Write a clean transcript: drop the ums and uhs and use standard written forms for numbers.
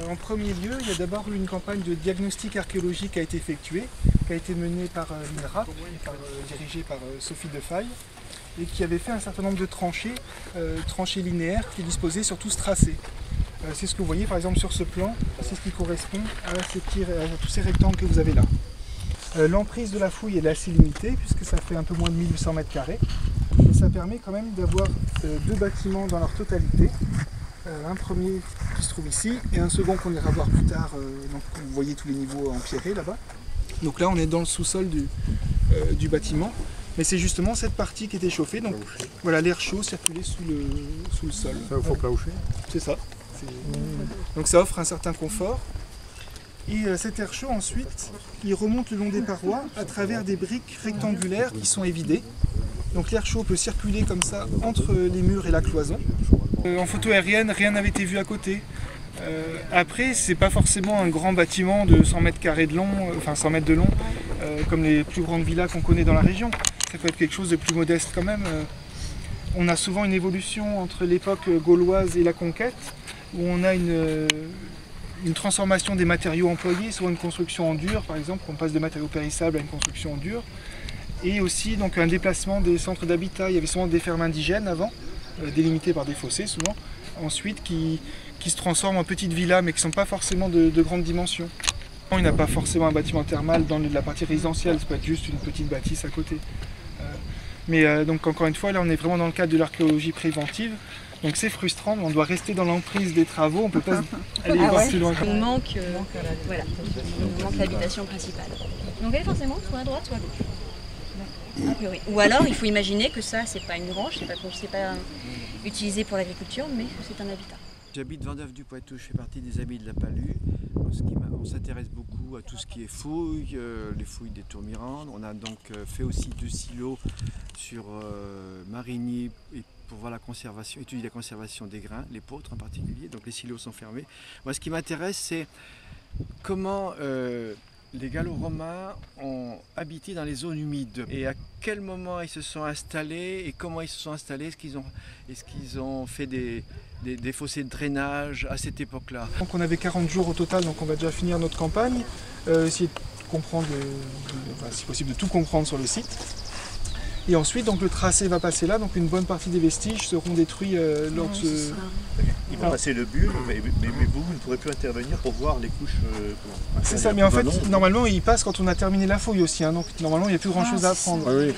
En premier lieu, il y a d'abord eu une campagne de diagnostic archéologique qui a été effectuée, qui a été menée par l'INRAP, dirigée par Sophie Defaille, et qui avait fait un certain nombre de tranchées, tranchées linéaires qui disposaient sur tout ce tracé. C'est ce que vous voyez par exemple sur ce plan, c'est ce qui correspond à tous ces rectangles que vous avez là. L'emprise de la fouille est assez limitée puisque ça fait un peu moins de 1800 m², mais ça permet quand même d'avoir deux bâtiments dans leur totalité. Un premier qui se trouve ici et un second qu'on ira voir plus tard, donc vous voyez tous les niveaux empierrés là-bas. Donc là on est dans le sous-sol du bâtiment, mais c'est justement cette partie qui était chauffée, donc voilà, l'air chaud circulait sous le sol. Ça au fond plat chaud. C'est ça. Donc ça offre un certain confort. Et cet air chaud ensuite, il remonte le long des parois à travers des briques rectangulaires qui sont évidées. Donc l'air chaud peut circuler comme ça entre les murs et la cloison. En photo aérienne, rien n'avait été vu à côté. Après, c'est pas forcément un grand bâtiment de 100 m² de long, enfin 100 mètres de long, comme les plus grandes villas qu'on connaît dans la région. Ça peut être quelque chose de plus modeste quand même. On a souvent une évolution entre l'époque gauloise et la conquête, où on a une transformation des matériaux employés, soit une construction en dur par exemple, on passe de matériaux périssables à une construction en dur. Et aussi donc un déplacement des centres d'habitat. Il y avait souvent des fermes indigènes avant, délimitées par des fossés souvent, ensuite qui se transforment en petites villas mais qui ne sont pas forcément de grandes dimensions. Il n'y a pas forcément un bâtiment thermal dans la partie résidentielle, ça peut être juste une petite bâtisse à côté. Mais donc encore une fois, là on est vraiment dans le cadre de l'archéologie préventive. Donc c'est frustrant, on doit rester dans l'emprise des travaux, on ne peut pas aller voir plus loin. On manque, voilà, il manque l'habitation principale. Donc elle est forcément soit à droite, soit à gauche. A priori. Ou alors il faut imaginer que ça, c'est pas une grange, c'est pas utilisé pour l'agriculture, mais que c'est un habitat. J'habite Vendeuvre-du-Poitou, je fais partie des amis de la Palue. On s'intéresse beaucoup à tout ce qui est fouilles, les fouilles des Tourmirandes. On a donc fait aussi 2 silos sur Marigny et pour voir la conservation, étudier la conservation des grains, les poutres en particulier. Donc les silos sont fermés. Moi, ce qui m'intéresse, c'est comment les Gallo-Romains ont habité dans les zones humides et à quel moment ils se sont installés et comment ils se sont installés. Est-ce qu'ils ont fait des fossés de drainage à cette époque-là? Donc on avait 40 jours au total, donc on va déjà finir notre campagne, essayer de comprendre, si possible de tout comprendre sur le site. Et ensuite donc le tracé va passer là, donc une bonne partie des vestiges seront détruits lors de ce... Il va passer le bulle, mais vous ne pourrez plus intervenir pour voir les couches. C'est ça, mais en fait normalement il passe quand on a terminé la fouille aussi, hein, donc normalement il n'y a plus grand chose à apprendre. Oui.